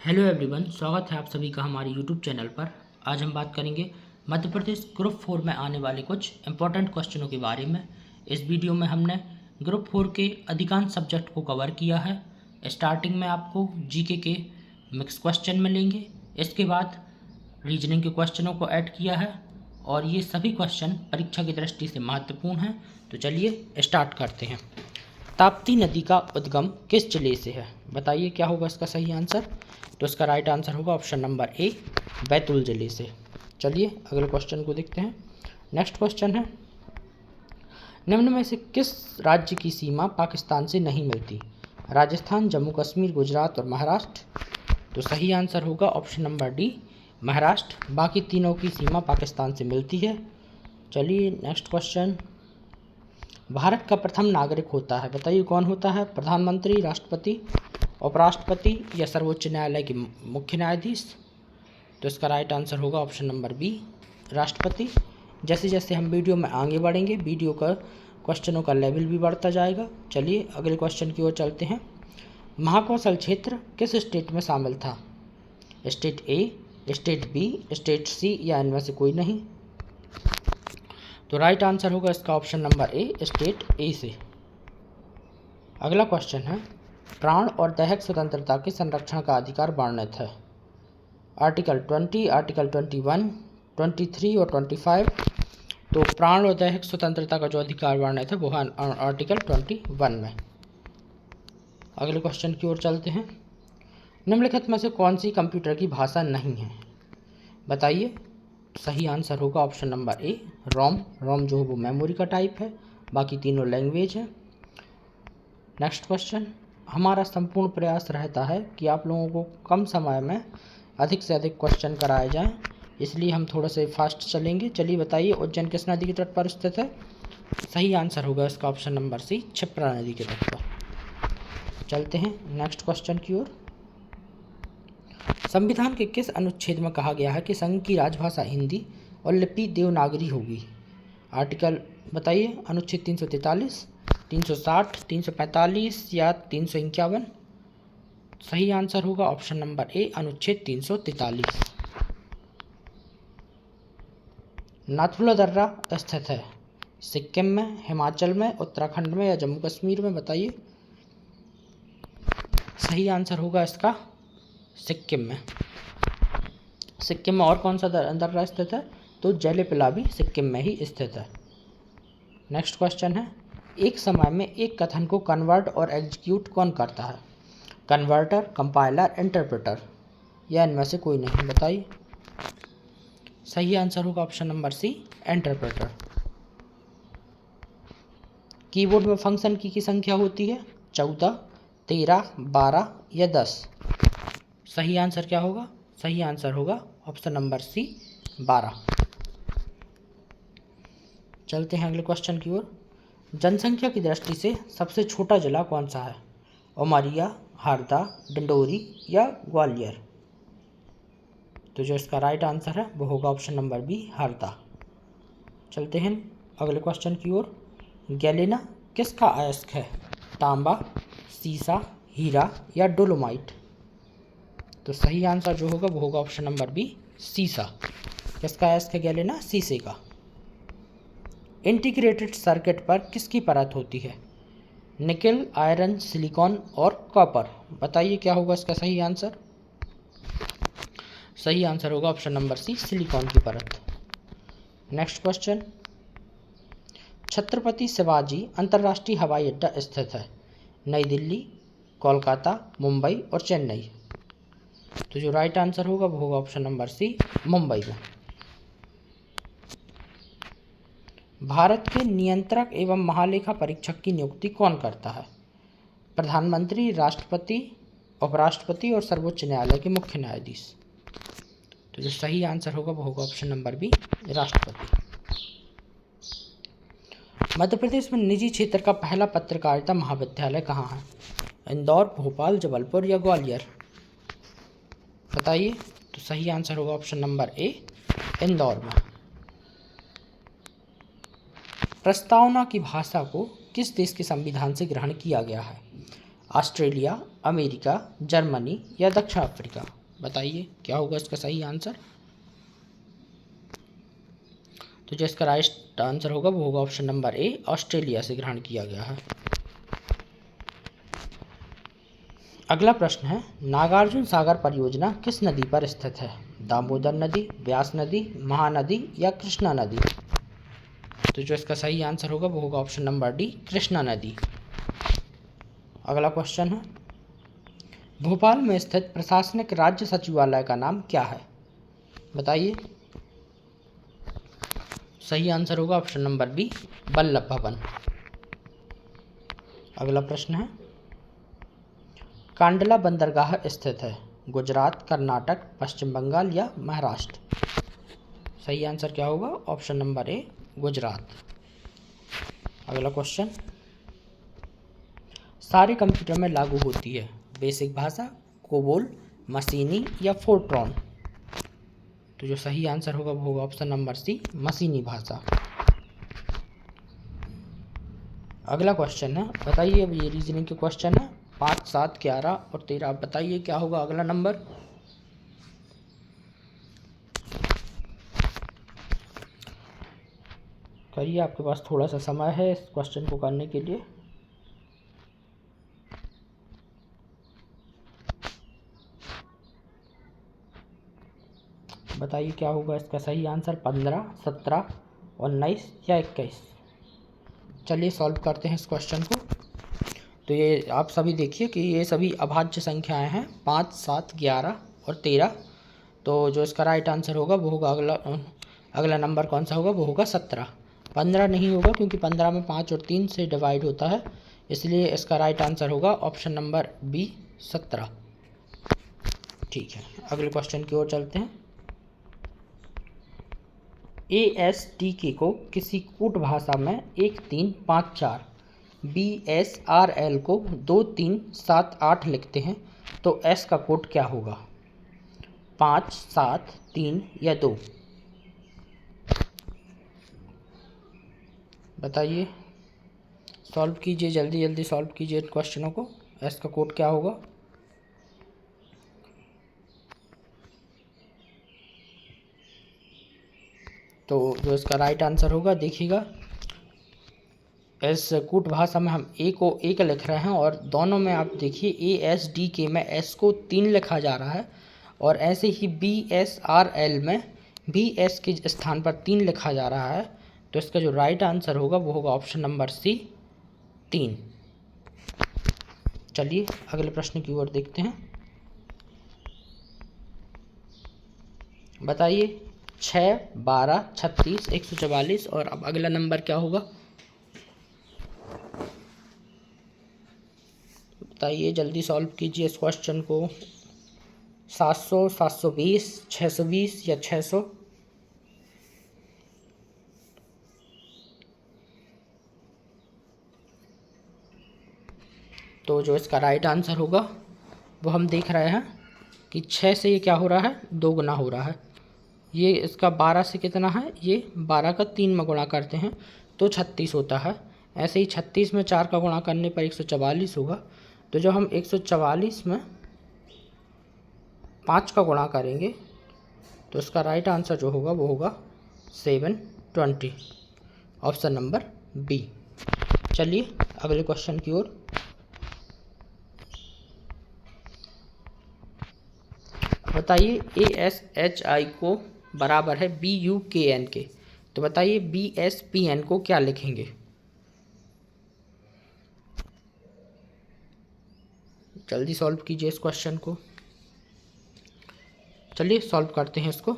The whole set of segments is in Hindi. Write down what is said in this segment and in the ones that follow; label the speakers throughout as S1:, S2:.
S1: हेलो एवरीवन, स्वागत है आप सभी का हमारे यूट्यूब चैनल पर। आज हम बात करेंगे मध्य प्रदेश ग्रुप 4 में आने वाले कुछ इंपॉर्टेंट क्वेश्चनों के बारे में। इस वीडियो में हमने ग्रुप 4 के अधिकांश सब्जेक्ट को कवर किया है। स्टार्टिंग में आपको जीके के मिक्स क्वेश्चन मिलेंगे, इसके बाद रीजनिंग के क्वेश्चनों को ऐड किया है और ये सभी क्वेश्चन परीक्षा की दृष्टि से महत्वपूर्ण हैं। तो चलिए स्टार्ट करते हैं। ताप्ती नदी का उद्गम किस जिले से है? बताइए क्या होगा इसका सही आंसर। तो इसका राइट आंसर होगा ऑप्शन नंबर ए, बैतूल जिले से। चलिए अगले क्वेश्चन को देखते हैं। नेक्स्ट क्वेश्चन है, निम्न में से किस राज्य की सीमा पाकिस्तान से नहीं मिलती? राजस्थान, जम्मू कश्मीर, गुजरात और महाराष्ट्र। तो सही आंसर होगा ऑप्शन नंबर डी, महाराष्ट्र। बाकी तीनों की सीमा पाकिस्तान से मिलती है। चलिए नेक्स्ट क्वेश्चन, भारत का प्रथम नागरिक होता है, बताइए कौन होता है? प्रधानमंत्री, राष्ट्रपति, उपराष्ट्रपति या सर्वोच्च न्यायालय के मुख्य न्यायाधीश। तो इसका राइट आंसर होगा ऑप्शन नंबर बी, राष्ट्रपति। जैसे जैसे हम वीडियो में आगे बढ़ेंगे, वीडियो का क्वेश्चनों का लेवल भी बढ़ता जाएगा। चलिए अगले क्वेश्चन की ओर चलते हैं। महाकौशल क्षेत्र किस स्टेट में शामिल था? State A, state B, state सी या इनमें से कोई नहीं। तो राइट आंसर होगा इसका option number A, state A से। अगला क्वेश्चन है, प्राण और दैहिक स्वतंत्रता के संरक्षण का अधिकार वर्णित है? आर्टिकल 20, आर्टिकल 21, 23 और 25। तो प्राण और दैहिक स्वतंत्रता का जो अधिकार वर्णित है वो है आर्टिकल 21 में। अगले क्वेश्चन की ओर चलते हैं। निम्नलिखित में से कौन सी कंप्यूटर की भाषा नहीं है? बताइए। सही आंसर होगा ऑप्शन नंबर ए, रोम। रोम जो है वो मेमोरी का टाइप है, बाकी तीनों लैंग्वेज है। नेक्स्ट क्वेश्चन, हमारा संपूर्ण प्रयास रहता है कि आप लोगों को कम समय में अधिक से अधिक क्वेश्चन कराए जाएं, इसलिए हम थोड़ा से फास्ट चलेंगे। चलिए बताइए, उज्जैन किस नदी के तट पर स्थित है? सही आंसर होगा इसका ऑप्शन नंबर सी, क्षिप्रा नदी के तट पर। चलते हैं नेक्स्ट क्वेश्चन की ओर। संविधान के किस अनुच्छेद में कहा गया है कि संघ की राजभाषा हिंदी और लिपि देवनागरी होगी? आर्टिकल बताइए। अनुच्छेद 343, 360, 345 या 351। सही आंसर होगा ऑप्शन नंबर ए, अनुच्छेद 343। नाथुला दर्रा स्थित है सिक्किम में, हिमाचल में, उत्तराखंड में या जम्मू कश्मीर में? बताइए। सही आंसर होगा इसका सिक्किम में। सिक्किम में और कौन सा दर्रा स्थित है? तो जैलेपिला भी सिक्किम में ही स्थित है। नेक्स्ट क्वेश्चन है, एक समय में एक कथन को कन्वर्ट और एग्जीक्यूट कौन करता है? कन्वर्टर, कंपाइलर, इंटरप्रेटर या इनमें से कोई नहीं? बताइए। सही आंसर होगा option number C, interpreter. Keyboard में फंक्शन की संख्या होती है 14, 13, 12 या 10। सही आंसर क्या होगा? सही आंसर होगा ऑप्शन नंबर सी, 12। चलते हैं अगले क्वेश्चन की ओर। जनसंख्या की दृष्टि से सबसे छोटा जिला कौन सा है? उमरिया, हरदा, डिंडोरी या ग्वालियर? तो जो इसका राइट आंसर है वो होगा ऑप्शन नंबर बी, हरदा। चलते हैं अगले क्वेश्चन की ओर। गैलेना किसका अयस्क है? तांबा, सीसा, हीरा या डोलोमाइट? तो सही आंसर जो होगा वो होगा ऑप्शन नंबर बी, सीसा। किसका अयस्क है गैलेना? सीसे का। इंटीग्रेटेड सर्किट पर किसकी परत होती है? निकेल, आयरन, सिलिकॉन और कॉपर। बताइए क्या होगा इसका सही आंसर। सही आंसर होगा ऑप्शन नंबर सी, सिलिकॉन की परत। नेक्स्ट क्वेश्चन, छत्रपति शिवाजी अंतर्राष्ट्रीय हवाई अड्डा स्थित है? नई दिल्ली, कोलकाता, मुंबई और चेन्नई? तो जो राइट आंसर होगा वो होगा ऑप्शन नंबर सी, मुंबई में। भारत के नियंत्रक एवं महालेखा परीक्षक की नियुक्ति कौन करता है? प्रधानमंत्री, राष्ट्रपति, उपराष्ट्रपति और सर्वोच्च न्यायालय के मुख्य न्यायाधीश? तो जो सही आंसर होगा वो होगा ऑप्शन नंबर बी, राष्ट्रपति। मध्य प्रदेश में निजी क्षेत्र का पहला पत्रकारिता महाविद्यालय कहाँ है? इंदौर, भोपाल, जबलपुर या ग्वालियर? बताइए। तो सही आंसर होगा ऑप्शन नंबर ए, इंदौर में। प्रस्तावना की भाषा को किस देश के संविधान से ग्रहण किया गया है? ऑस्ट्रेलिया, अमेरिका, जर्मनी या दक्षिण अफ्रीका। बताइए क्या होगा इसका सही आंसर। तो जो इसका राइट आंसर होगा वो होगा ऑप्शन नंबर ए, ऑस्ट्रेलिया से ग्रहण किया गया है। अगला प्रश्न है, नागार्जुन सागर परियोजना किस नदी पर स्थित है? दामोदर नदी, व्यास नदी, महानदी या कृष्णा नदी। तो जो इसका सही आंसर होगा वो होगा ऑप्शन नंबर डी, कृष्णा नदी। अगला क्वेश्चन है, भोपाल में स्थित प्रशासनिक राज्य सचिवालय का नाम क्या है? बताइए। सही आंसर होगा option number B, Vallabh Bhavan. अगला प्रश्न है, कांडला बंदरगाह स्थित है गुजरात, कर्नाटक, पश्चिम बंगाल या महाराष्ट्र। सही आंसर क्या होगा? Option number A, Gujarat. अगला क्वेश्चन, सारे कंप्यूटर में लागू होती है बेसिक भाषा, कोबोल, मशीनी या फोर्ट्रॉन। तो जो सही आंसर होगा वो होगा ऑप्शन नंबर सी, मशीनी भाषा। अगला क्वेश्चन है, बताइए, अब ये रीजनिंग के क्वेश्चन है 5, 7, 11 और 13। आप बताइए क्या होगा अगला नंबर। करिए, आपके पास थोड़ा सा समय है इस क्वेश्चन को करने के लिए। बताइए क्या होगा इसका सही आंसर। 15, 17, 19 या 21। चलिए सॉल्व करते हैं इस क्वेश्चन को। तो ये आप सभी देखिए कि ये सभी अभाज्य संख्याएं हैं, 5, 7, 11 और 13। तो जो इसका राइट आंसर होगा वो होगा अगला नंबर कौन सा होगा? वो होगा 17। 15 नहीं होगा क्योंकि 15 में 5 और 3 से डिवाइड होता है, इसलिए इसका राइट आंसर होगा ऑप्शन नंबर बी, 17। ठीक है, अगले क्वेश्चन की ओर चलते हैं। ASTK को किसी कूट भाषा में 1, 3, 5, 4, BSRL को 2, 3, 7, 8 लिखते हैं, तो S का कोड क्या होगा? 5, 7, 3 या 2। बताइए, सॉल्व कीजिए, जल्दी जल्दी सॉल्व कीजिए क्वेश्चनों को। S का कोड क्या होगा? तो जो इसका राइट आंसर होगा, देखिएगा, इस कूट भाषा में हम ए को 1 लिख रहे हैं और दोनों में आप देखिए ASDK में S को 3 लिखा जा रहा है और ऐसे ही BSRL में भी S के स्थान पर 3 लिखा जा रहा है। तो इसका जो राइट आंसर होगा वो होगा ऑप्शन नंबर सी, 3। चलिए अगले प्रश्न की ओर देखते हैं। बताइए, 6, 12, 36, 144 और अब अगला नंबर क्या होगा? बताइए, जल्दी सॉल्व कीजिए इस क्वेश्चन को। 700, 720, 620 या 600। तो जो इसका राइट आंसर होगा वो हम देख रहे हैं कि 6 से ये क्या हो रहा है? 2 गुना हो रहा है। ये इसका 12 से कितना है? ये 12 का 3 में गुणा करते हैं तो 36 होता है। ऐसे ही 36 में 4 का गुणा करने पर 144 होगा। तो जब हम 144 में 5 का गुणा करेंगे तो इसका राइट आंसर जो होगा वो होगा 720, ऑप्शन नंबर बी। चलिए अगले क्वेश्चन की ओर। बताइए, ASHI को बराबर है BUKN के, तो बताइए BSPN को क्या लिखेंगे? जल्दी सॉल्व कीजिए इस क्वेश्चन को। चलिए सॉल्व करते हैं इसको।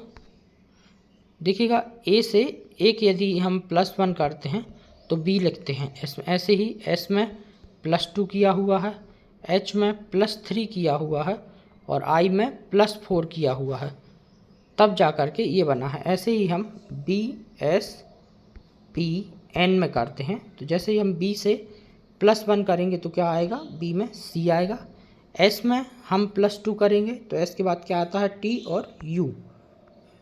S1: देखिएगा, A से एक यदि हम +1 करते हैं तो B लिखते हैं S में, ऐसे ही S में +2 किया हुआ है, H में +3 किया हुआ है और I में +4 किया हुआ है, तब जा कर के ये बना है। ऐसे ही हम BSPN में करते हैं, तो जैसे ही हम B से +1 करेंगे तो क्या आएगा? B में C आएगा। S में हम +2 करेंगे तो S के बाद क्या आता है? T और U,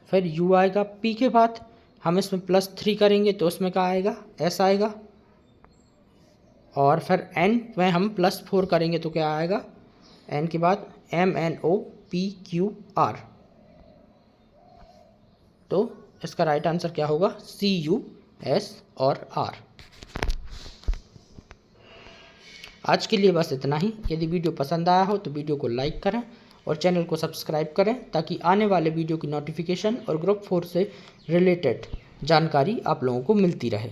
S1: फिर U आएगा। P के बाद हम इसमें +3 करेंगे तो उसमें क्या आएगा? S आएगा। और फिर n में हम +4 करेंगे तो क्या आएगा, n के बाद MNOPQR। तो इसका राइट आंसर क्या होगा, CUS और R। आज के लिए बस इतना ही। यदि वीडियो पसंद आया हो तो वीडियो को लाइक करें और चैनल को सब्सक्राइब करें ताकि आने वाले वीडियो की नोटिफिकेशन और ग्रुप 4 से रिलेटेड जानकारी आप लोगों को मिलती रहे।